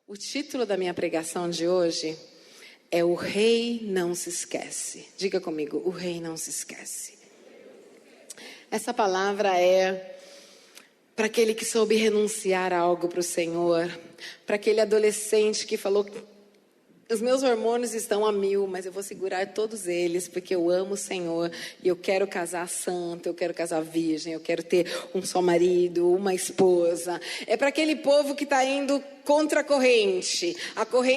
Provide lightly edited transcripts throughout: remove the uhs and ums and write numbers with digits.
O título da minha pregação de hoje é O Rei Não Se Esquece. Diga comigo, o Rei não se esquece. Essa palavra é para aquele que soube renunciar a algo para o Senhor, para aquele adolescente que falou: os meus hormônios estão a 1000, mas eu vou segurar todos eles, porque eu amo o Senhor, e eu quero casar santa, eu quero casar virgem, eu quero ter um só marido, uma esposa. É para aquele povo que está indo contra a corrente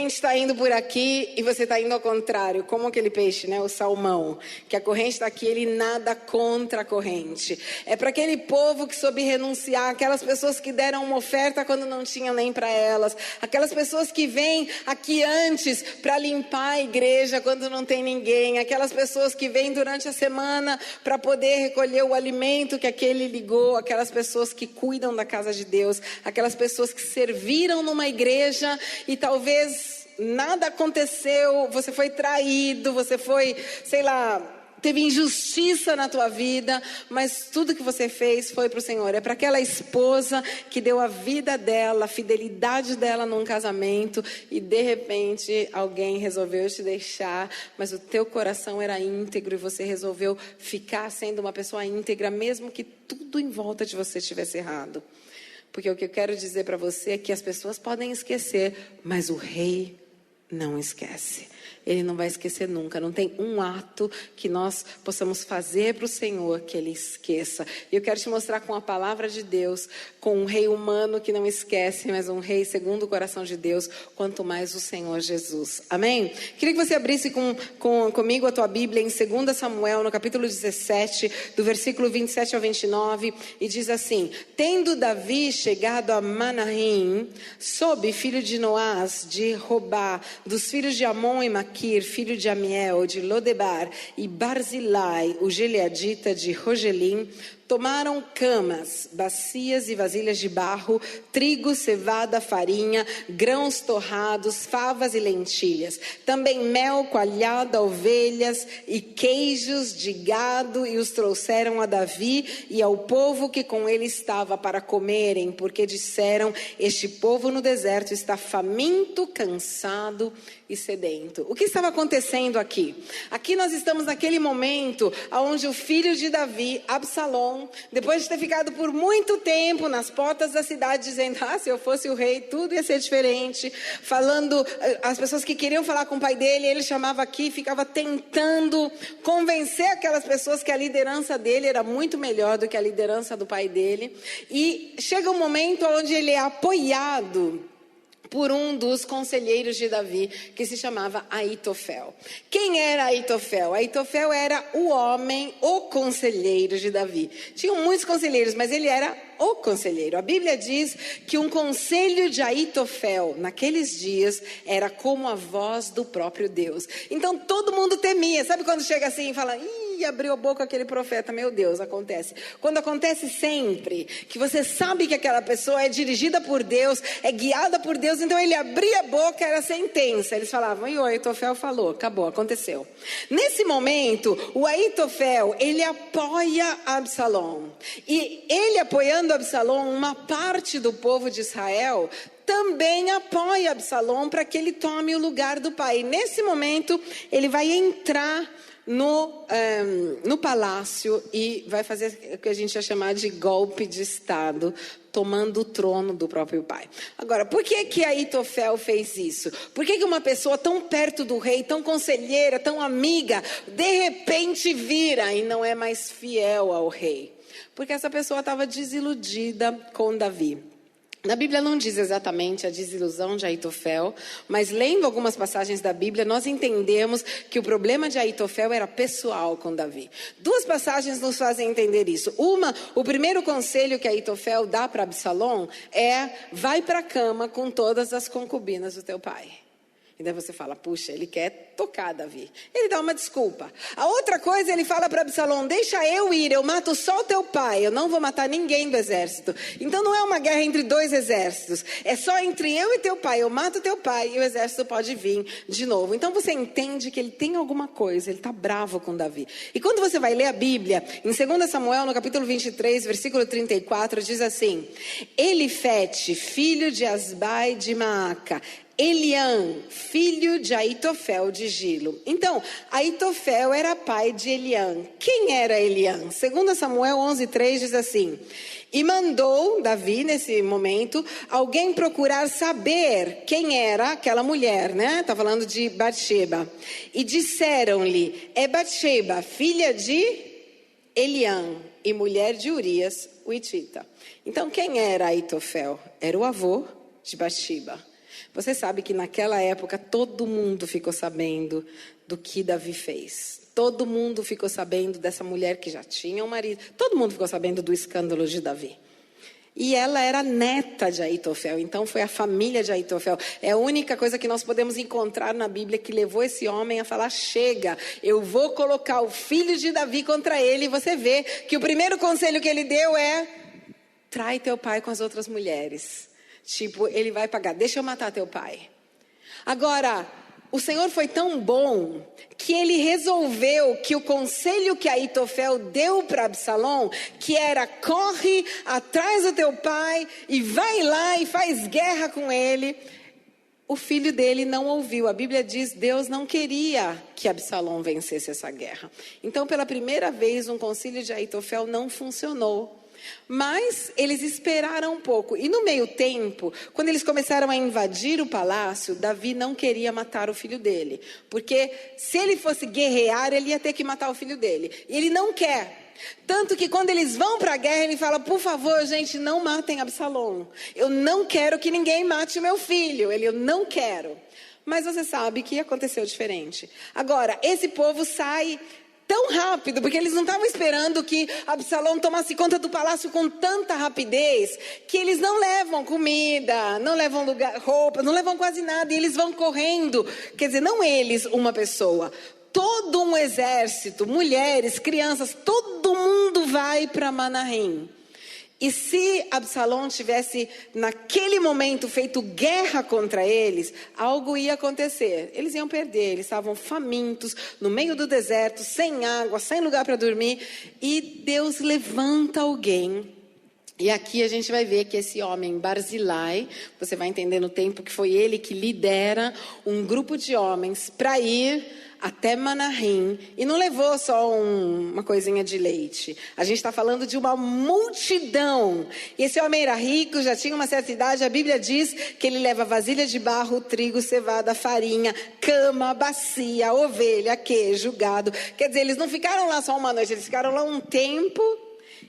está indo por aqui e você está indo ao contrário, como aquele peixe, né? O salmão, que a corrente está aqui, ele nada contra a corrente. É para aquele povo que soube renunciar, aquelas pessoas que deram uma oferta quando não tinham nem para elas, aquelas pessoas que vêm aqui antes para limpar a igreja quando não tem ninguém, aquelas pessoas que vêm durante a semana para poder recolher o alimento que aquele ligou, aquelas pessoas que cuidam da casa de Deus, aquelas pessoas que serviram numa igreja e talvez nada aconteceu, você foi traído, você foi, teve injustiça na tua vida, mas tudo que você fez foi para o Senhor. É para aquela esposa que deu a vida dela, a fidelidade dela num casamento e de repente alguém resolveu te deixar, mas o teu coração era íntegro e você resolveu ficar sendo uma pessoa íntegra mesmo que tudo em volta de você estivesse errado. Porque o que eu quero dizer para você é que as pessoas podem esquecer, mas o rei não esquece. Ele não vai esquecer nunca. Não tem um ato que nós possamos fazer para o Senhor que Ele esqueça. E eu quero te mostrar com a palavra de Deus, com um rei humano que não esquece, mas um rei segundo o coração de Deus, quanto mais o Senhor Jesus. Amém? Queria que você abrisse comigo a tua Bíblia em 2 Samuel, no capítulo 17, do versículo 27 ao 29, e diz assim: Tendo Davi chegado a Manaim, Sobe, filho de Noás, de Robá, dos filhos de Amon e Maquir, filho de Amiel, de Lodebar, e Barzilai, o gileadita de Rogelim, tomaram camas, bacias e vasilhas de barro, trigo, cevada, farinha, grãos torrados, favas e lentilhas. Também mel, coalhada, ovelhas e queijos de gado, e os trouxeram a Davi e ao povo que com ele estava para comerem, porque disseram: este povo no deserto está faminto, cansado e sedento. O que estava acontecendo aqui? Aqui nós estamos naquele momento onde o filho de Davi, Absalom, depois de ter ficado por muito tempo nas portas da cidade dizendo: se eu fosse o rei tudo ia ser diferente, falando, as pessoas que queriam falar com o pai dele, ele chamava aqui, ficava tentando convencer aquelas pessoas que a liderança dele era muito melhor do que a liderança do pai dele, e chega um momento onde ele é apoiado por um dos conselheiros de Davi, que se chamava Aitofel. Quem era Aitofel? Aitofel era o conselheiro de Davi. Tinham muitos conselheiros, mas ele era o conselheiro. A Bíblia diz que um conselho de Aitofel, naqueles dias, era como a voz do próprio Deus. Então todo mundo temia. Sabe quando chega assim e fala: abriu a boca aquele profeta, meu Deus, acontece. Quando acontece sempre, que você sabe que aquela pessoa é dirigida por Deus, é guiada por Deus, então ele abria a boca, era sentença. Eles falavam: e o Aitofel falou, acabou, aconteceu. Nesse momento, o Aitofel, ele apoia Absalom. E ele apoiando Absalom, uma parte do povo de Israel também apoia Absalom para que ele tome o lugar do pai. E nesse momento, ele vai entrar no palácio e vai fazer o que a gente vai chamar de golpe de estado, tomando o trono do próprio pai. Agora, por que Aitofel fez isso? Por que uma pessoa tão perto do rei, tão conselheira, tão amiga, de repente vira e não é mais fiel ao rei? Porque essa pessoa estava desiludida com Davi. Na Bíblia não diz exatamente a desilusão de Aitofel, mas lendo algumas passagens da Bíblia, nós entendemos que o problema de Aitofel era pessoal com Davi. Duas passagens nos fazem entender isso. Uma, o primeiro conselho que Aitofel dá para Absalom é: vai para a cama com todas as concubinas do teu pai. E daí você fala, puxa, ele quer tocar Davi. Ele dá uma desculpa. A outra coisa, ele fala para Absalão, deixa eu ir, eu mato só o teu pai, eu não vou matar ninguém do exército. Então não é uma guerra entre dois exércitos, é só entre eu e teu pai, eu mato teu pai e o exército pode vir de novo. Então você entende que ele tem alguma coisa, ele está bravo com Davi. E quando você vai ler a Bíblia, em 2 Samuel, no capítulo 23, versículo 34, diz assim, Elifete, filho de Asbai de Maaca, Eliã, filho de Aitofel de Gilo. Então, Aitofel era pai de Eliã. Quem era Eliã? 2 Samuel 11:3 diz assim, e mandou Davi, nesse momento, alguém procurar saber quem era aquela mulher, né? Está falando de Batseba. E disseram-lhe, é Batseba, filha de Eliã e mulher de Urias, o Hitita. Então, quem era Aitofel? Era o avô de Batseba. Você sabe que naquela época todo mundo ficou sabendo do que Davi fez. Todo mundo ficou sabendo dessa mulher que já tinha um marido. Todo mundo ficou sabendo do escândalo de Davi. E ela era neta de Aitofel, então foi a família de Aitofel. É a única coisa que nós podemos encontrar na Bíblia que levou esse homem a falar, chega, eu vou colocar o filho de Davi contra ele. E você vê que o primeiro conselho que ele deu é, trai teu pai com as outras mulheres. Tipo, ele vai pagar, deixa eu matar teu pai. Agora, o Senhor foi tão bom que ele resolveu que o conselho que Aitofel deu para Absalão, que era, corre atrás do teu pai e vai lá e faz guerra com ele, o filho dele não ouviu. A Bíblia diz, Deus não queria que Absalão vencesse essa guerra. Então, pela primeira vez, um conselho de Aitofel não funcionou. Mas eles esperaram um pouco. E no meio tempo, quando eles começaram a invadir o palácio, Davi não queria matar o filho dele. Porque se ele fosse guerrear, ele ia ter que matar o filho dele. E ele não quer. Tanto que quando eles vão para a guerra, ele fala, por favor, gente, não matem Absalão. Eu não quero que ninguém mate o meu filho. Eu não quero. Mas você sabe que aconteceu diferente. Agora, esse povo sai tão rápido, porque eles não estavam esperando que Absalão tomasse conta do palácio com tanta rapidez, que eles não levam comida, não levam roupa, não levam quase nada, e eles vão correndo. Quer dizer, não eles, uma pessoa, todo um exército, mulheres, crianças, todo mundo vai para Manaim. E se Absalão tivesse, naquele momento, feito guerra contra eles, algo ia acontecer. Eles iam perder, eles estavam famintos, no meio do deserto, sem água, sem lugar para dormir. E Deus levanta alguém. E aqui a gente vai ver que esse homem, Barzilai, você vai entender no tempo que foi ele que lidera um grupo de homens para ir até Manaim, e não levou só uma coisinha de leite. A gente está falando de uma multidão. E esse homem era rico, já tinha uma certa idade. A Bíblia diz que ele leva vasilha de barro, trigo, cevada, farinha, cama, bacia, ovelha, queijo, gado. Quer dizer, eles não ficaram lá só uma noite, eles ficaram lá um tempo.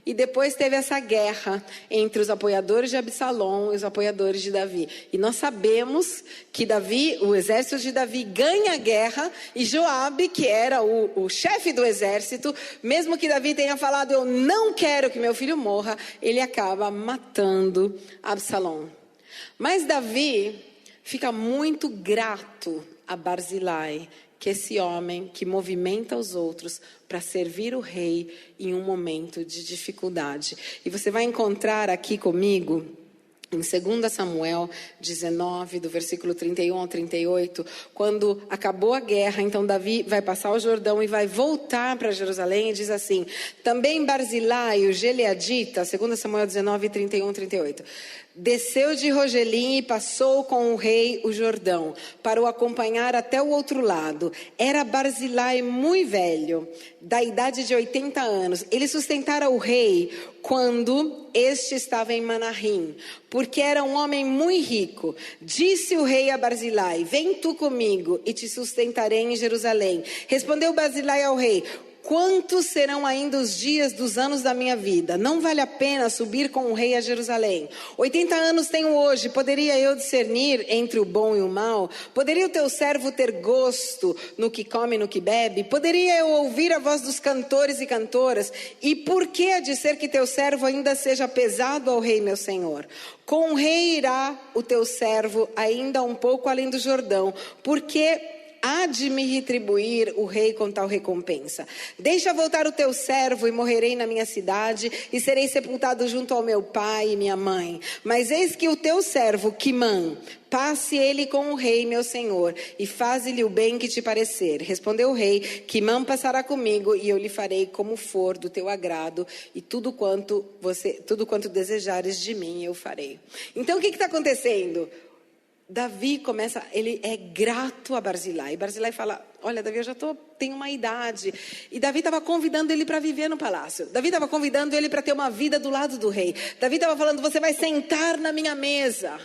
E depois teve essa guerra entre os apoiadores de Absalão e os apoiadores de Davi. E nós sabemos que Davi, o exército de Davi ganha a guerra. E Joabe, que era o chefe do exército, mesmo que Davi tenha falado, eu não quero que meu filho morra, ele acaba matando Absalão. Mas Davi fica muito grato a Barzilai, que esse homem que movimenta os outros para servir o rei em um momento de dificuldade. E você vai encontrar aqui comigo, em 2 Samuel 19, do versículo 31 ao 38, quando acabou a guerra, então Davi vai passar o Jordão e vai voltar para Jerusalém e diz assim, também Barzilai, o Gileadita, 2 Samuel 19, 31, 38, desceu de Rogelim e passou com o rei o Jordão, para o acompanhar até o outro lado. Era Barzilai muito velho, da idade de 80 anos. Ele sustentara o rei quando este estava em Manaim, porque era um homem muito rico. Disse o rei a Barzilai, vem tu comigo e te sustentarei em Jerusalém. Respondeu Barzilai ao rei, quantos serão ainda os dias dos anos da minha vida? Não vale a pena subir com o rei a Jerusalém. 80 anos tenho hoje, poderia eu discernir entre o bom e o mal? Poderia o teu servo ter gosto no que come e no que bebe? Poderia eu ouvir a voz dos cantores e cantoras? E por que há de ser que teu servo ainda seja pesado ao rei meu senhor? Com o rei irá o teu servo ainda um pouco além do Jordão, porque há de me retribuir o rei com tal recompensa. Deixa voltar o teu servo e morrerei na minha cidade e serei sepultado junto ao meu pai e minha mãe. Mas eis que o teu servo, Quimã, passe ele com o rei, meu senhor, e faze-lhe o bem que te parecer. Respondeu o rei: Quimã passará comigo e eu lhe farei como for do teu agrado e tudo quanto desejares de mim eu farei. Então o que está acontecendo? Davi começa, ele é grato a Barzilai. E Barzilai fala: olha, Davi, tenho uma idade. E Davi estava convidando ele para viver no palácio. Davi estava convidando ele para ter uma vida do lado do rei. Davi estava falando: você vai sentar na minha mesa.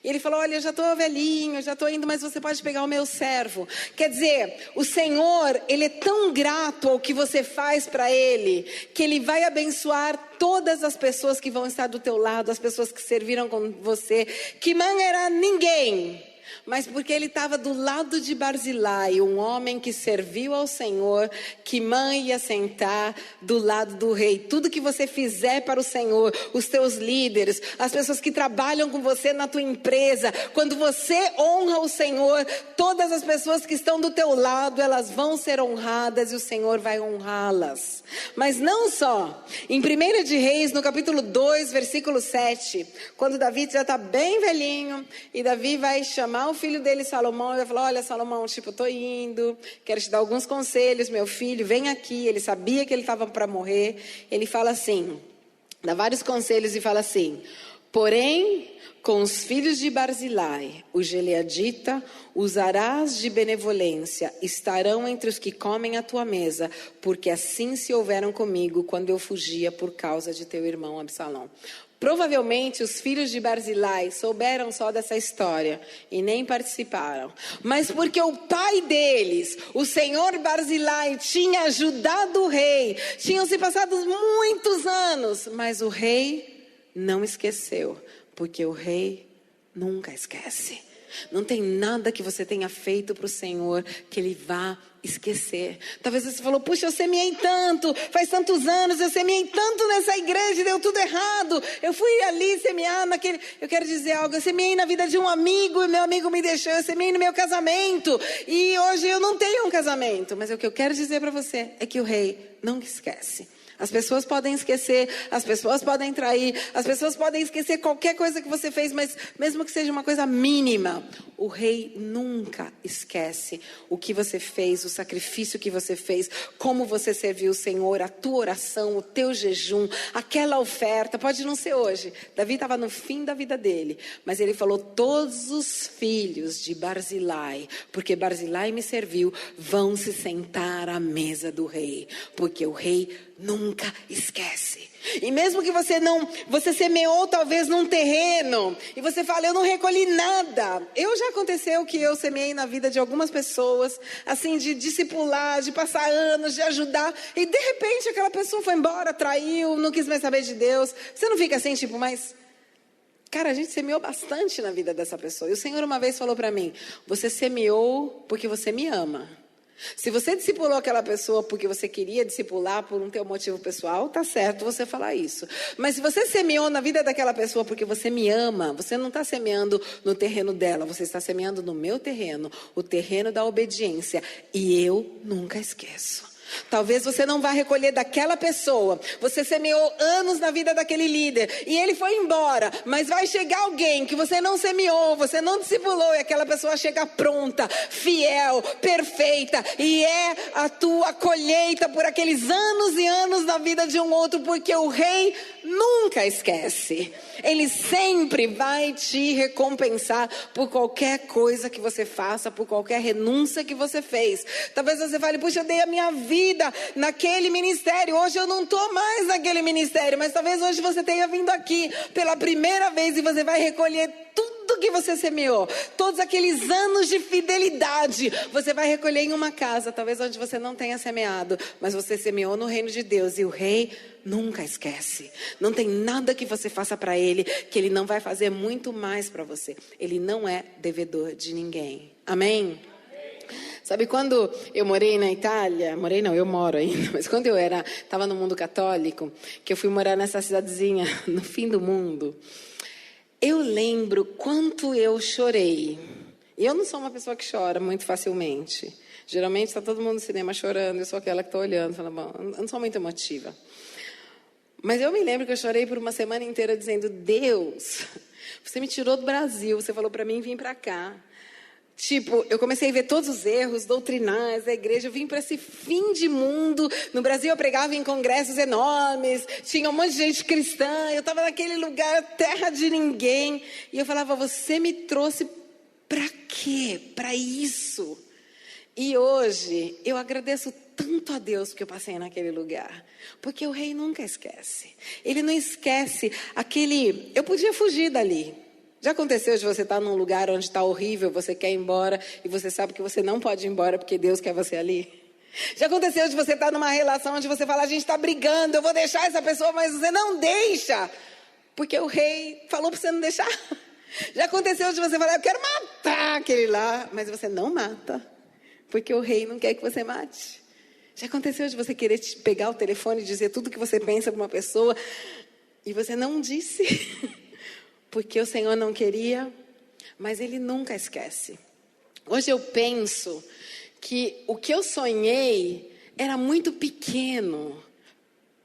E ele falou: olha, eu já estou velhinho, já estou indo, mas você pode pegar o meu servo. Quer dizer, o Senhor, ele é tão grato ao que você faz para ele, que ele vai abençoar todas as pessoas que vão estar do teu lado, as pessoas que serviram com você. Quimã era ninguém, mas porque ele estava do lado de Barzilai, um homem que serviu ao Senhor, Quimã ia sentar do lado do rei. Tudo que você fizer para o Senhor, os teus líderes, as pessoas que trabalham com você na tua empresa, quando você honra o Senhor, todas as pessoas que estão do teu lado, elas vão ser honradas e o Senhor vai honrá-las. Mas não só. Em 1 de Reis, no capítulo 2, versículo 7, quando Davi já está bem velhinho, e Davi vai chamar o filho dele, Salomão, e vai falar: olha, Salomão, eu estou indo, quero te dar alguns conselhos, meu filho, vem aqui. Ele sabia que ele estava para morrer. Ele fala assim, dá vários conselhos e fala assim: porém, com os filhos de Barzilai, o gileadita, usarás de benevolência, estarão entre os que comem a tua mesa, porque assim se houveram comigo quando eu fugia por causa de teu irmão Absalão. Provavelmente os filhos de Barzilai souberam só dessa história e nem participaram. Mas porque o pai deles, o senhor Barzilai, tinha ajudado o rei. Tinham se passado muitos anos, mas o rei não esqueceu. Porque o rei nunca esquece. Não tem nada que você tenha feito para o Senhor que Ele vá esquecer. Talvez você falou: puxa, eu semeei tanto, faz tantos anos, eu semeei tanto nessa igreja e deu tudo errado. Eu fui ali semear naquele... Eu quero dizer algo: eu semeei na vida de um amigo e meu amigo me deixou. Eu semeei no meu casamento e hoje eu não tenho um casamento. Mas o que eu quero dizer para você é que o rei não esquece. As pessoas podem esquecer, as pessoas podem trair, as pessoas podem esquecer qualquer coisa que você fez, mas mesmo que seja uma coisa mínima, o rei nunca esquece o que você fez, o sacrifício que você fez, como você serviu o Senhor, a tua oração, o teu jejum, aquela oferta. Pode não ser hoje. Davi estava no fim da vida dele, mas ele falou: todos os filhos de Barzilai, porque Barzilai me serviu, vão se sentar à mesa do rei, porque o rei nunca esquece. E mesmo que você semeou talvez num terreno e você fala: eu não recolhi nada. Já aconteceu que eu semeei na vida de algumas pessoas, assim, de discipular, de passar anos, de ajudar, e de repente aquela pessoa foi embora, traiu, não quis mais saber de Deus. Você não fica assim, tipo, mas... Cara, a gente semeou bastante na vida dessa pessoa. E o Senhor uma vez falou para mim: você semeou porque você me ama. Se você discipulou aquela pessoa porque você queria discipular por um teu motivo pessoal, tá certo você falar isso. Mas se você semeou na vida daquela pessoa porque você me ama, você não está semeando no terreno dela, você está semeando no meu terreno, o terreno da obediência. E eu nunca esqueço. Talvez você não vá recolher daquela pessoa. Você semeou anos na vida daquele líder e ele foi embora, mas vai chegar alguém que você não semeou, você não discipulou, e aquela pessoa chega pronta, fiel, perfeita, e é a tua colheita por aqueles anos e anos na vida de um outro, porque o rei nunca esquece. Ele sempre vai te recompensar por qualquer coisa que você faça, por qualquer renúncia que você fez. Talvez você fale: puxa, eu dei a minha vida naquele ministério, hoje eu não estou mais naquele ministério, mas talvez hoje você tenha vindo aqui pela primeira vez e você vai recolher tudo tudo que você semeou, todos aqueles anos de fidelidade, você vai recolher em uma casa, talvez onde você não tenha semeado, mas você semeou no reino de Deus, e o rei nunca esquece. Não tem nada que você faça para ele que ele não vai fazer muito mais para você. Ele não é devedor de ninguém. Amém? Sabe, quando eu morei na Itália, eu moro ainda, mas quando eu estava no mundo católico, que eu fui morar nessa cidadezinha no fim do mundo, eu lembro quanto eu chorei. E eu não sou uma pessoa que chora muito facilmente. Geralmente está todo mundo no cinema chorando, eu sou aquela que está olhando, falando, bom, eu não sou muito emotiva. Mas eu me lembro que eu chorei por uma semana inteira dizendo, Deus, você me tirou do Brasil, você falou para mim vir para cá. Tipo, eu comecei a ver todos os erros doutrinais da igreja, eu vim para esse fim de mundo. No Brasil eu pregava em congressos enormes, tinha um monte de gente cristã, eu estava naquele lugar, terra de ninguém. E eu falava, você me trouxe para quê? Para isso. E hoje eu agradeço tanto a Deus que eu passei naquele lugar, porque o rei nunca esquece. Ele não esquece aquele... Eu podia fugir dali. Já aconteceu de você estar num lugar onde está horrível, você quer ir embora e você sabe que você não pode ir embora porque Deus quer você ali? Já aconteceu de você estar numa relação onde você fala, a gente está brigando, eu vou deixar essa pessoa, mas você não deixa, porque o rei falou para você não deixar? Já aconteceu de você falar, eu quero matar aquele lá, mas você não mata, porque o rei não quer que você mate? Já aconteceu de você querer pegar o telefone e dizer tudo que você pensa para uma pessoa e você não disse? Porque o Senhor não queria, mas Ele nunca esquece. Hoje eu penso que o que eu sonhei era muito pequeno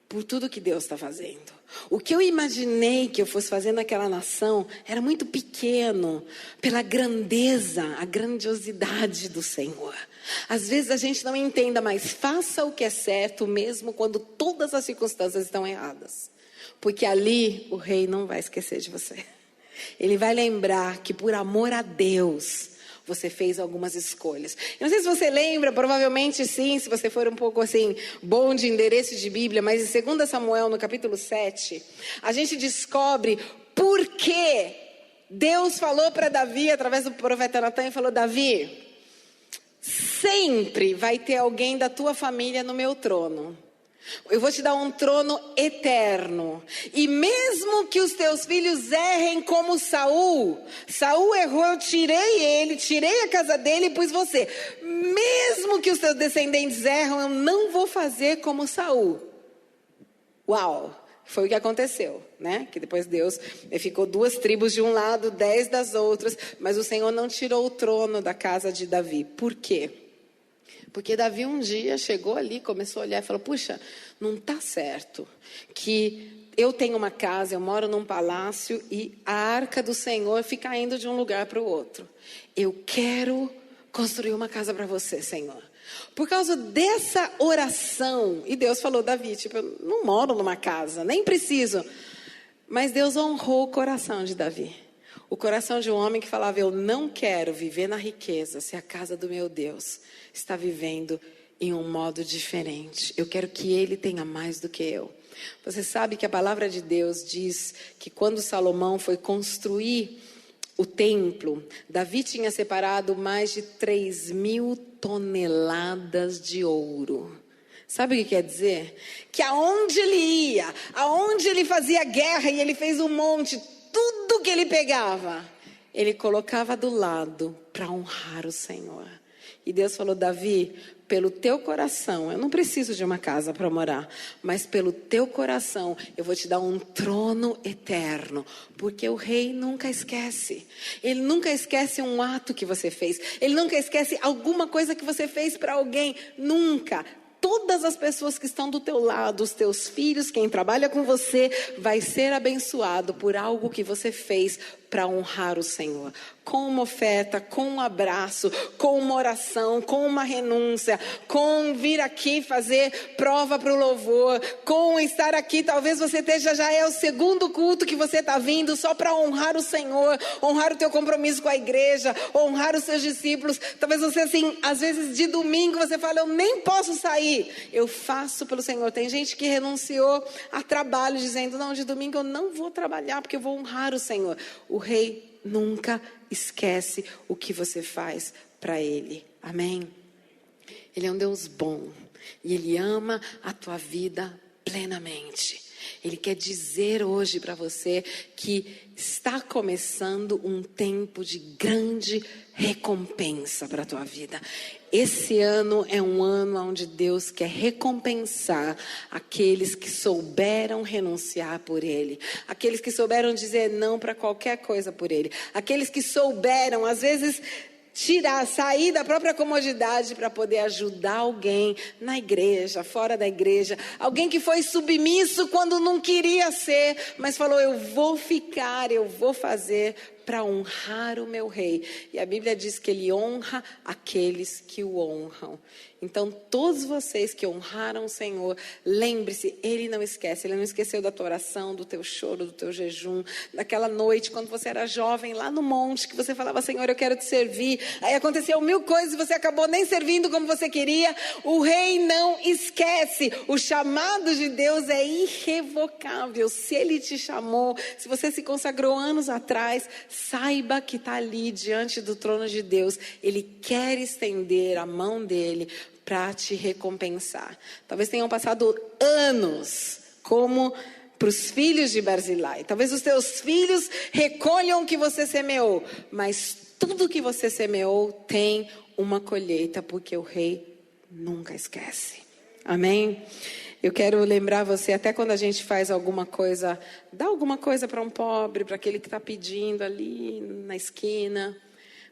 por tudo que Deus está fazendo. O que eu imaginei que eu fosse fazer naquela nação era muito pequeno pela grandeza, a grandiosidade do Senhor. Às vezes a gente não entenda, mas faça o que é certo mesmo quando todas as circunstâncias estão erradas. Porque ali o rei não vai esquecer de você. Ele vai lembrar que por amor a Deus você fez algumas escolhas. Eu não sei se você lembra, provavelmente sim, se você for um pouco assim, bom de endereço de Bíblia, mas em 2 Samuel, no capítulo 7, a gente descobre por que Deus falou para Davi, através do profeta Natan, e falou, Davi, sempre vai ter alguém da tua família no meu trono. Eu vou te dar um trono eterno. E mesmo que os teus filhos errem como Saul errou, eu tirei a casa dele e pus você. Mesmo que os teus descendentes erram, eu não vou fazer como Saul. Uau! Foi o que aconteceu, né? Que depois Deus ficou 2 tribos de um lado, 10 das outras. Mas o Senhor não tirou o trono da casa de Davi. Por quê? Porque Davi um dia chegou ali, começou a olhar e falou, puxa, não está certo que eu tenho uma casa, eu moro num palácio e a arca do Senhor fica indo de um lugar para o outro. Eu quero construir uma casa para você, Senhor. Por causa dessa oração, e Deus falou, Davi, tipo, eu não moro numa casa, nem preciso. Mas Deus honrou o coração de Davi. O coração de um homem que falava, eu não quero viver na riqueza se a casa do meu Deus está vivendo em um modo diferente. Eu quero que ele tenha mais do que eu. Você sabe que a palavra de Deus diz que quando Salomão foi construir o templo, Davi tinha separado mais de 3.000 toneladas de ouro. Sabe o que quer dizer? Que aonde ele ia, aonde ele fazia guerra e ele fez um monte, tudo que ele pegava, ele colocava do lado para honrar o Senhor. E Deus falou, Davi, pelo teu coração, eu não preciso de uma casa para morar, mas pelo teu coração, eu vou te dar um trono eterno, porque o rei nunca esquece. Ele nunca esquece um ato que você fez, ele nunca esquece alguma coisa que você fez para alguém, nunca. Todas as pessoas que estão do teu lado, os teus filhos, quem trabalha com você, vai ser abençoado por algo que você fez para honrar o Senhor. Com uma oferta, com um abraço, com uma oração, com uma renúncia, com vir aqui fazer prova para o louvor, com estar aqui, talvez você esteja, já é o 2º culto que você está vindo só para honrar o Senhor, honrar o teu compromisso com a igreja, honrar os seus discípulos. Talvez você assim, às vezes de domingo você fala, eu nem posso sair, eu faço pelo Senhor. Tem gente que renunciou a trabalho dizendo, não, de domingo eu não vou trabalhar porque eu vou honrar o Senhor. O rei nunca esquece o que você faz para Ele. Amém? Ele é um Deus bom e Ele ama a tua vida plenamente. Ele quer dizer hoje para você que está começando um tempo de grande recompensa para a tua vida. Esse ano é um ano onde Deus quer recompensar aqueles que souberam renunciar por Ele. Aqueles que souberam dizer não para qualquer coisa por Ele. Aqueles que souberam, às vezes, sair da própria comodidade para poder ajudar alguém na igreja, fora da igreja. Alguém que foi submisso quando não queria ser, mas falou, eu vou ficar, eu vou fazer para honrar o meu rei. E a Bíblia diz que Ele honra aqueles que o honram. Então, todos vocês que honraram o Senhor, lembre-se, Ele não esquece. Ele não esqueceu da tua oração, do teu choro, do teu jejum. Daquela noite, quando você era jovem, lá no monte, que você falava, Senhor, eu quero te servir. Aí aconteceu 1000 coisas e você acabou nem servindo como você queria. O rei não esquece. O chamado de Deus é irrevogável. Se Ele te chamou, se você se consagrou anos atrás, saiba que está ali diante do trono de Deus. Ele quer estender a mão dele para te recompensar. Talvez tenham passado anos como para os filhos de Barzilai. Talvez os teus filhos recolham o que você semeou, mas tudo que você semeou tem uma colheita, porque o rei nunca esquece. Amém? Eu quero lembrar você, até quando a gente faz alguma coisa, dá alguma coisa para um pobre, para aquele que está pedindo ali na esquina.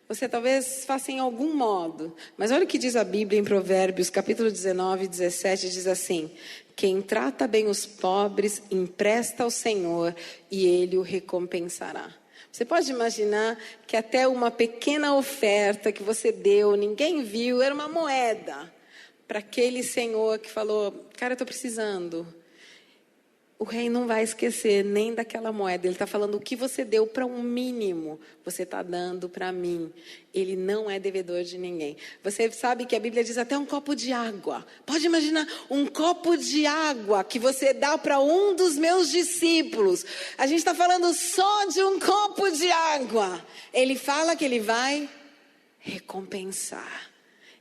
Você talvez faça em algum modo. Mas olha o que diz a Bíblia em Provérbios, capítulo 19, 17, diz assim: quem trata bem os pobres, empresta ao Senhor e Ele o recompensará. Você pode imaginar que até uma pequena oferta que você deu, ninguém viu, era uma moeda. Para aquele senhor que falou, cara, eu estou precisando. O rei não vai esquecer nem daquela moeda. Ele está falando, o que você deu para um mínimo, você está dando para mim. Ele não é devedor de ninguém. Você sabe que a Bíblia diz até um copo de água. Pode imaginar um copo de água que você dá para um dos meus discípulos. A gente está falando só de um copo de água. Ele fala que ele vai recompensar.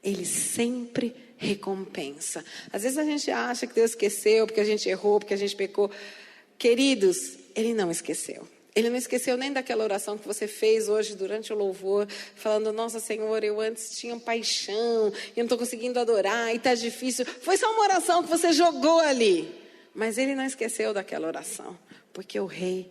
Ele sempre recompensa. Às vezes a gente acha que Deus esqueceu, porque a gente errou, porque a gente pecou. Queridos, Ele não esqueceu. Ele não esqueceu nem daquela oração que você fez hoje durante o louvor, falando, nossa Senhor, eu antes tinha paixão, e eu não estou conseguindo adorar, e está difícil. Foi só uma oração que você jogou ali. Mas Ele não esqueceu daquela oração, porque o Rei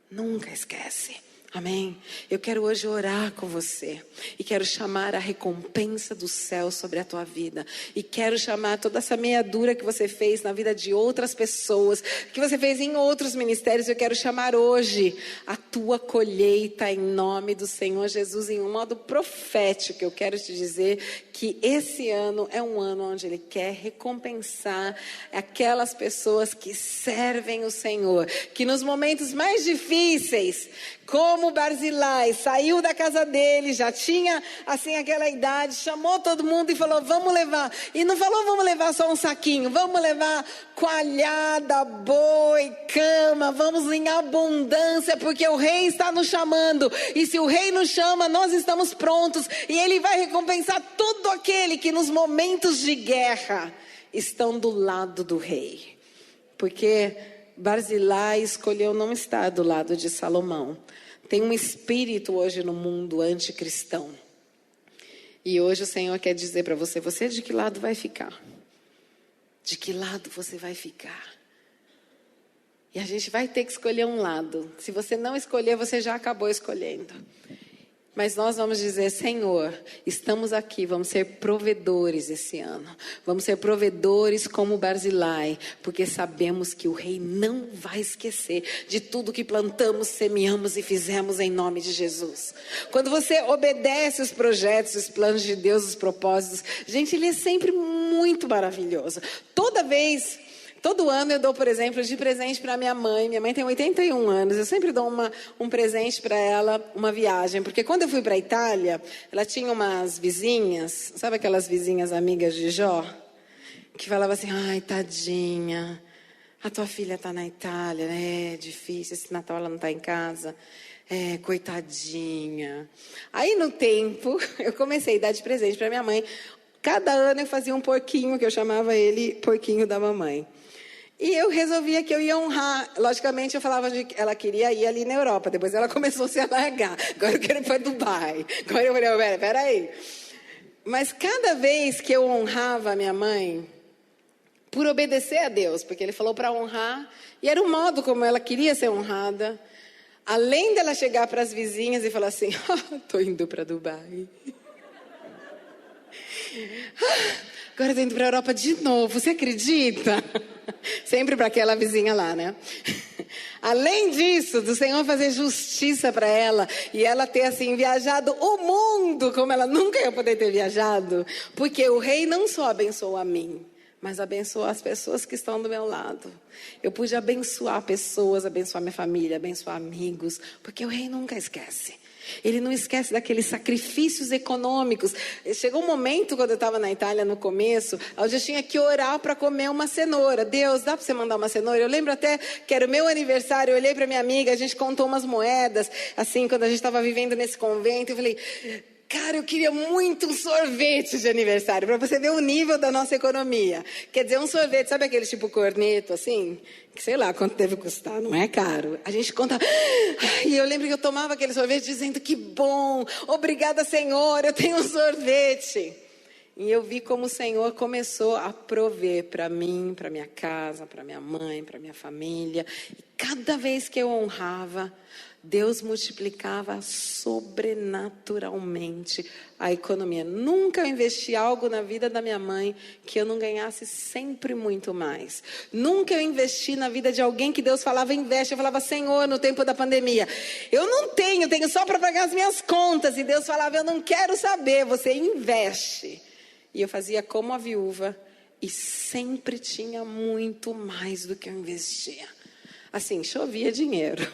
nunca esquece. Amém? Eu quero hoje orar com você e quero chamar a recompensa do céu sobre a tua vida e quero chamar toda essa meiadura que você fez na vida de outras pessoas, que você fez em outros ministérios. Eu quero chamar hoje a tua colheita em nome do Senhor Jesus, em um modo profético. Eu quero te dizer que esse ano é um ano onde Ele quer recompensar aquelas pessoas que servem o Senhor, que nos momentos mais difíceis, como Barzilai, saiu da casa dele, já tinha assim aquela idade, chamou todo mundo e falou, vamos levar. E não falou, vamos levar só um saquinho, vamos levar coalhada, boi, cama, vamos em abundância, porque o rei está nos chamando. E se o rei nos chama, nós estamos prontos. E ele vai recompensar todo aquele que nos momentos de guerra estão do lado do rei. Porque Barzilai escolheu não estar do lado de Salomão. Tem um espírito hoje no mundo anticristão. E hoje o Senhor quer dizer para você, você de que lado vai ficar? De que lado você vai ficar? E a gente vai ter que escolher um lado. Se você não escolher, você já acabou escolhendo. Mas nós vamos dizer, Senhor, estamos aqui, vamos ser provedores esse ano. Vamos ser provedores como Barzilai, porque sabemos que o rei não vai esquecer de tudo que plantamos, semeamos e fizemos em nome de Jesus. Quando você obedece os projetos, os planos de Deus, os propósitos, gente, Ele é sempre muito maravilhoso. Todo ano eu dou, por exemplo, de presente para minha mãe. Minha mãe tem 81 anos. Eu sempre dou um presente para ela, uma viagem. Porque quando eu fui para a Itália, ela tinha umas vizinhas, sabe aquelas vizinhas amigas de Jó? Que falavam assim, ai, tadinha, a tua filha está na Itália, né? É difícil, esse Natal ela não está em casa. Coitadinha. Aí no tempo, eu comecei a dar de presente para minha mãe. Cada ano eu fazia um porquinho, que eu chamava ele porquinho da mamãe. E eu resolvia que eu ia honrar. Logicamente, eu falava que ela queria ir ali na Europa. Depois ela começou a se alargar. Agora eu quero ir para Dubai. Agora eu falei, peraí. Mas cada vez que eu honrava a minha mãe, por obedecer a Deus, porque Ele falou para honrar, e era o modo como ela queria ser honrada, além dela chegar para as vizinhas e falar assim, estou indo para Dubai. Agora estou indo para a Europa de novo, você acredita? Sempre para aquela vizinha lá, né? Além disso, do Senhor fazer justiça para ela e ela ter assim viajado o mundo como ela nunca ia poder ter viajado, porque o rei não só abençoou a mim, mas abençoou as pessoas que estão do meu lado. Eu pude abençoar pessoas, abençoar minha família, abençoar amigos, porque o rei nunca esquece. Ele não esquece daqueles sacrifícios econômicos. Chegou um momento, quando eu estava na Itália no começo, onde eu tinha que orar para comer uma cenoura. Deus, dá para você mandar uma cenoura? Eu lembro até que era o meu aniversário, eu olhei para minha amiga, a gente contou umas moedas, assim, quando a gente estava vivendo nesse convento, eu falei, cara, eu queria muito um sorvete de aniversário, para você ver o nível da nossa economia. Quer dizer, um sorvete, sabe aquele tipo corneto, assim? Que sei lá quanto deve custar, não é caro. A gente conta... E eu lembro que eu tomava aquele sorvete dizendo, que bom, obrigada, Senhor, eu tenho um sorvete. E eu vi como o Senhor começou a prover para mim, para minha casa, para minha mãe, para minha família. E cada vez que eu honrava, Deus multiplicava sobrenaturalmente a economia. Nunca eu investi algo na vida da minha mãe que eu não ganhasse sempre muito mais. Nunca eu investi na vida de alguém que Deus falava, investe. Eu falava, Senhor, no tempo da pandemia, eu não tenho só para pagar as minhas contas. E Deus falava, eu não quero saber, você investe. E eu fazia como a viúva e sempre tinha muito mais do que eu investia. Assim, chovia dinheiro.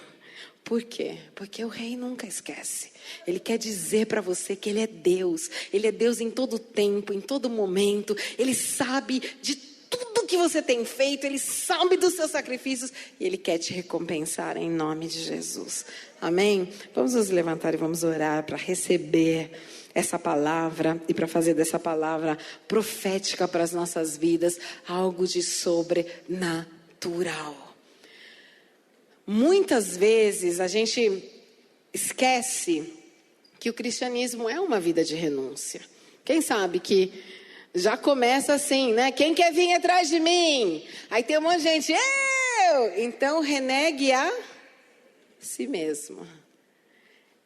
Por quê? Porque o rei nunca esquece. Ele quer dizer para você que ele é Deus. Ele é Deus em todo tempo, em todo momento. Ele sabe de tudo que você tem feito. Ele sabe dos seus sacrifícios. E ele quer te recompensar em nome de Jesus. Amém? Vamos nos levantar e vamos orar para receber essa palavra e para fazer dessa palavra profética para as nossas vidas algo de sobrenatural. Muitas vezes a gente esquece que o cristianismo é uma vida de renúncia. Quem sabe que já começa assim, né? Quem quer vir atrás de mim? Aí tem um monte de gente, eu! Então renegue a si mesmo.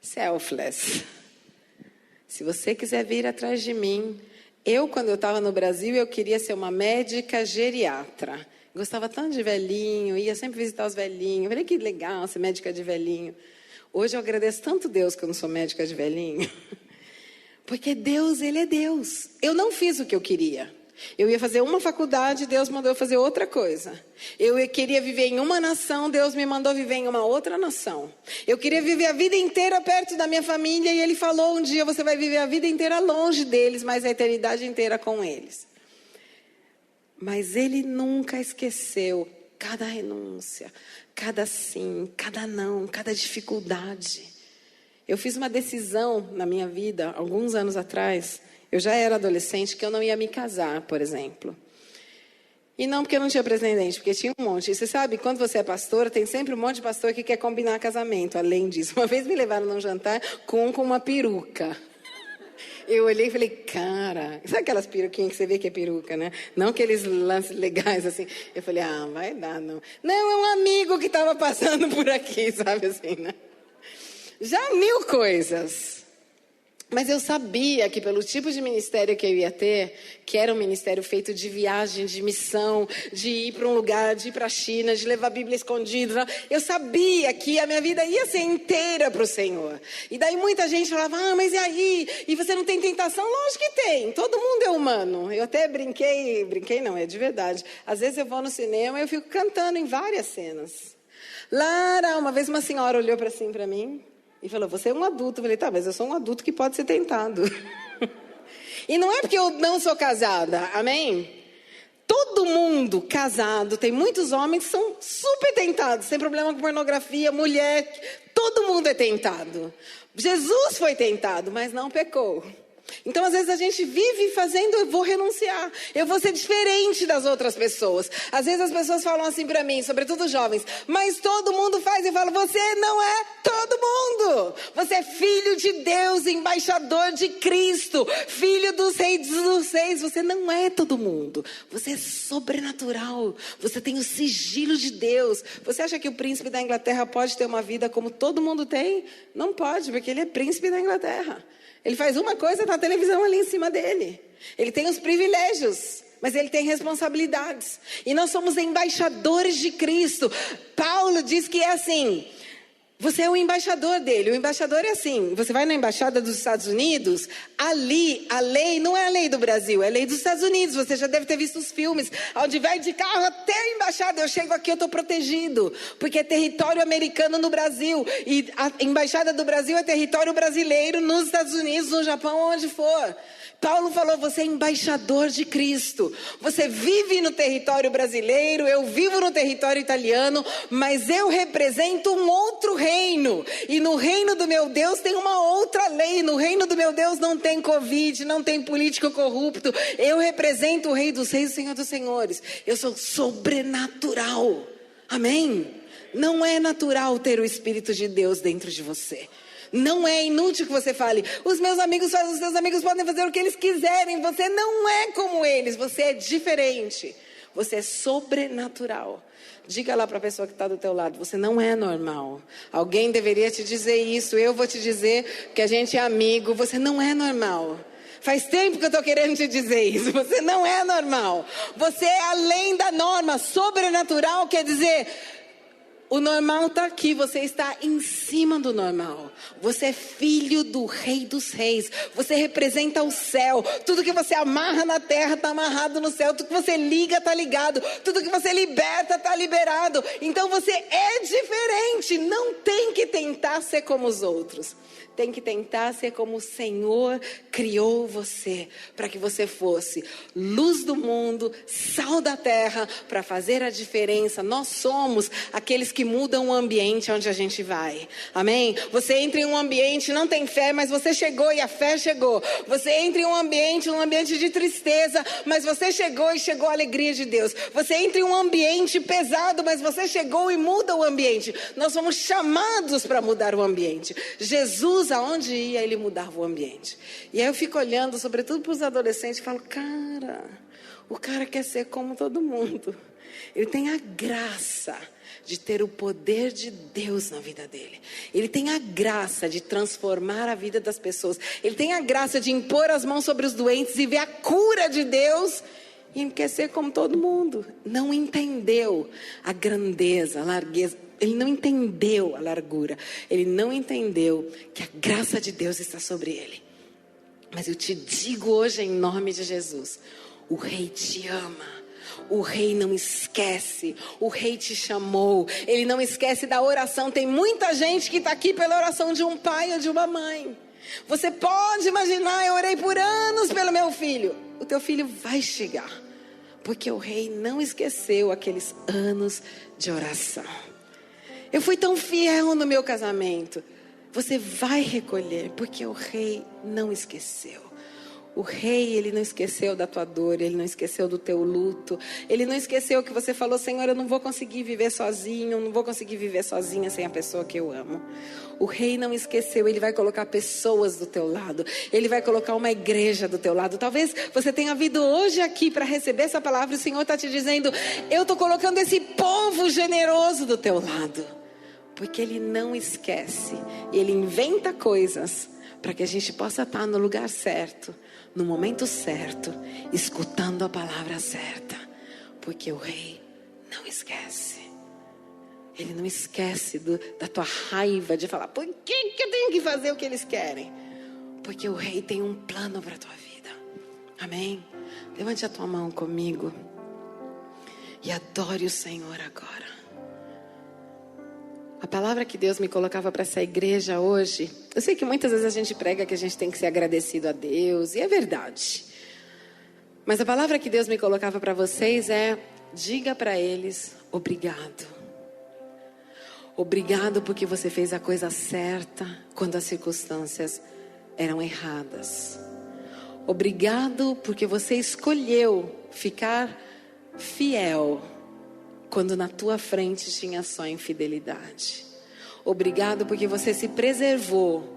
Selfless. Se você quiser vir atrás de mim, quando eu estava no Brasil, eu queria ser uma médica geriatra. Gostava tanto de velhinho, ia sempre visitar os velhinhos. Falei, que legal ser médica de velhinho. Hoje eu agradeço tanto Deus que eu não sou médica de velhinho. Porque Deus, Ele é Deus. Eu não fiz o que eu queria. Eu ia fazer uma faculdade, Deus mandou eu fazer outra coisa. Eu queria viver em uma nação, Deus me mandou viver em uma outra nação. Eu queria viver a vida inteira perto da minha família e Ele falou, um dia você vai viver a vida inteira longe deles, mas a eternidade inteira com eles. Mas Ele nunca esqueceu cada renúncia, cada sim, cada não, cada dificuldade. Eu fiz uma decisão na minha vida, alguns anos atrás, eu já era adolescente, que eu não ia me casar, por exemplo. E não porque eu não tinha pretendente, porque tinha um monte. E você sabe, quando você é pastora, tem sempre um monte de pastor que quer combinar casamento, além disso. Uma vez me levaram num jantar com uma peruca. Eu olhei e falei, cara, sabe aquelas peruquinhas que você vê que é peruca, né? Não aqueles lances legais assim. Eu falei, vai dar, não. Não, é um amigo que estava passando por aqui, sabe assim, né? Já 1000 coisas. Mas eu sabia que pelo tipo de ministério que eu ia ter, que era um ministério feito de viagem, de missão, de ir para um lugar, de ir para a China, de levar a Bíblia escondida, eu sabia que a minha vida ia ser inteira para o Senhor. E daí muita gente falava, mas e aí? E você não tem tentação? Lógico que tem, todo mundo é humano. Eu até brinquei não, é de verdade. Às vezes eu vou no cinema e eu fico cantando em várias cenas. Lara, uma vez uma senhora olhou para mim, e falou, você é um adulto. Eu falei, tá, mas eu sou um adulto que pode ser tentado. E não é porque eu não sou casada, amém? Todo todo mundo casado, tem muitos homens que são super tentados, tem problema com pornografia, mulher, todo mundo é tentado. Jesus foi tentado, mas não pecou. Então, às vezes, a gente vive fazendo, eu vou renunciar, eu vou ser diferente das outras pessoas. Às vezes, as pessoas falam assim pra mim, sobretudo jovens, mas todo mundo faz. Eu falo, você não é todo mundo. Você é filho de Deus, embaixador de Cristo, filho dos reis dos reis. Você não é todo mundo. Você é sobrenatural. Você tem o sigilo de Deus. Você acha que o príncipe da Inglaterra pode ter uma vida como todo mundo tem? Não pode, porque ele é príncipe da Inglaterra. Ele faz uma coisa, tá a televisão ali em cima dele. Ele tem os privilégios, mas ele tem responsabilidades. E nós somos embaixadores de Cristo. Paulo diz que é assim, você é o embaixador dele. O embaixador é assim, você vai na embaixada dos Estados Unidos, ali a lei não é a lei do Brasil, é a lei dos Estados Unidos. Você já deve ter visto os filmes, onde vai de carro até a embaixada. Eu chego aqui, eu estou protegido, porque é território americano no Brasil. E a embaixada do Brasil é território brasileiro nos Estados Unidos, no Japão, onde for. Paulo falou, você é embaixador de Cristo. Você vive no território brasileiro, eu vivo no território italiano, mas eu represento um outro reino. E no reino do meu Deus tem uma outra lei. No reino do meu Deus não tem Covid, não tem político corrupto. Eu represento o Rei dos Reis, o Senhor dos Senhores. Eu sou sobrenatural. Amém? Não é natural ter o Espírito de Deus dentro de você. Não é inútil que você fale, os meus amigos fazem, os seus amigos podem fazer o que eles quiserem. Você não é como eles, você é diferente. Você é sobrenatural. Diga lá para a pessoa que está do teu lado, você não é normal. Alguém deveria te dizer isso, eu vou te dizer que a gente é amigo, você não é normal. Faz tempo que eu estou querendo te dizer isso, você não é normal. Você é além da norma. Sobrenatural quer dizer... O normal está aqui, você está em cima do normal. Você é filho do Rei dos Reis. Você representa o céu. Tudo que você amarra na terra está amarrado no céu. Tudo que você liga está ligado. Tudo que você liberta está liberado. Então você é diferente. Não tem que tentar ser como os outros. Tem que tentar ser como o Senhor criou você, para que você fosse luz do mundo, sal da terra, para fazer a diferença. Nós somos aqueles que mudam o ambiente onde a gente vai. Amém? Você entra em um ambiente, não tem fé, mas você chegou e a fé chegou. Você entra em um ambiente de tristeza, mas você chegou e chegou a alegria de Deus. Você entra em um ambiente pesado, mas você chegou e muda o ambiente. Nós somos chamados para mudar o ambiente. Jesus, aonde ia, ele mudava o ambiente. E aí eu fico olhando, sobretudo para os adolescentes, e falo, cara, o cara quer ser como todo mundo. Ele tem a graça de ter o poder de Deus na vida dele. Ele tem a graça de transformar a vida das pessoas. Ele tem a graça de impor as mãos sobre os doentes e ver a cura de Deus. E ele quer ser como todo mundo. Não entendeu a grandeza, a largueza. Ele não entendeu a largura. Ele não entendeu que a graça de Deus está sobre ele. Mas eu te digo hoje em nome de Jesus, o Rei te ama. O Rei não esquece. O Rei te chamou. Ele não esquece da oração. Tem muita gente que está aqui pela oração de um pai ou de uma mãe. Você pode imaginar, eu orei por anos pelo meu filho. O teu filho vai chegar. Porque o Rei não esqueceu aqueles anos de oração. Eu fui tão fiel no meu casamento. Você vai recolher, porque o Rei não esqueceu. O Rei, ele não esqueceu da tua dor, ele não esqueceu do teu luto. Ele não esqueceu que você falou, Senhor, eu não vou conseguir viver sozinho, eu não vou conseguir viver sozinha sem a pessoa que eu amo. O Rei não esqueceu, ele vai colocar pessoas do teu lado. Ele vai colocar uma igreja do teu lado. Talvez você tenha vindo hoje aqui para receber essa palavra e o Senhor está te dizendo, eu estou colocando esse povo generoso do teu lado. Porque ele não esquece. E ele inventa coisas para que a gente possa estar no lugar certo, no momento certo, escutando a palavra certa. Porque o Rei não esquece. Ele não esquece da tua raiva de falar, por que eu tenho que fazer o que eles querem? Porque o Rei tem um plano para a tua vida. Amém? Levante a tua mão comigo e adore o Senhor agora. A palavra que Deus me colocava para essa igreja hoje, eu sei que muitas vezes a gente prega que a gente tem que ser agradecido a Deus, e é verdade. Mas a palavra que Deus me colocava para vocês é: diga para eles obrigado. Obrigado porque você fez a coisa certa quando as circunstâncias eram erradas. Obrigado porque você escolheu ficar fiel quando na tua frente tinha só infidelidade. Obrigado porque você se preservou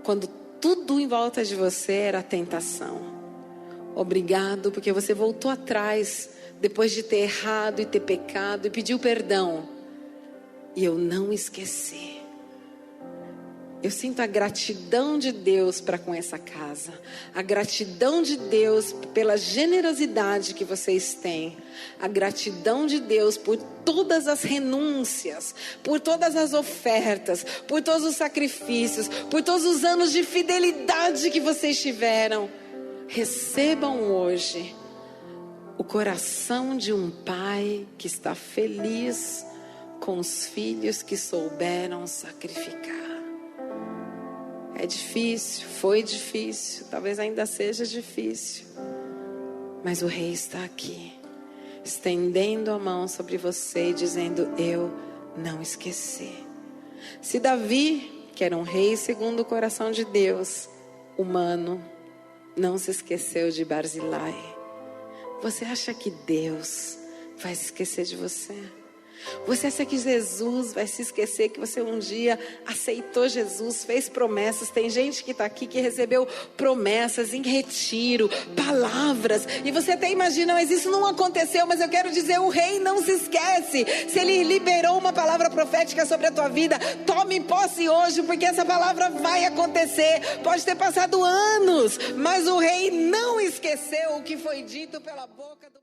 quando tudo em volta de você era tentação. Obrigado porque você voltou atrás depois de ter errado e ter pecado e pediu perdão. E eu não esqueci. Eu sinto a gratidão de Deus para com essa casa. A gratidão de Deus pela generosidade que vocês têm. A gratidão de Deus por todas as renúncias, por todas as ofertas, por todos os sacrifícios, por todos os anos de fidelidade que vocês tiveram. Recebam hoje o coração de um pai que está feliz com os filhos que souberam sacrificar. É difícil, foi difícil, talvez ainda seja difícil. Mas o Rei está aqui, estendendo a mão sobre você e dizendo: eu não esqueci. Se Davi, que era um rei segundo o coração de Deus, humano, não se esqueceu de Barzilai, você acha que Deus vai se esquecer de você? Você acha que Jesus vai se esquecer que você um dia aceitou Jesus, fez promessas? Tem gente que está aqui que recebeu promessas em retiro, palavras, e você até imagina, mas isso não aconteceu. Mas eu quero dizer, o Rei não se esquece. Se Ele liberou uma palavra profética sobre a tua vida, tome posse hoje, porque essa palavra vai acontecer. Pode ter passado anos, mas o Rei não esqueceu o que foi dito pela boca do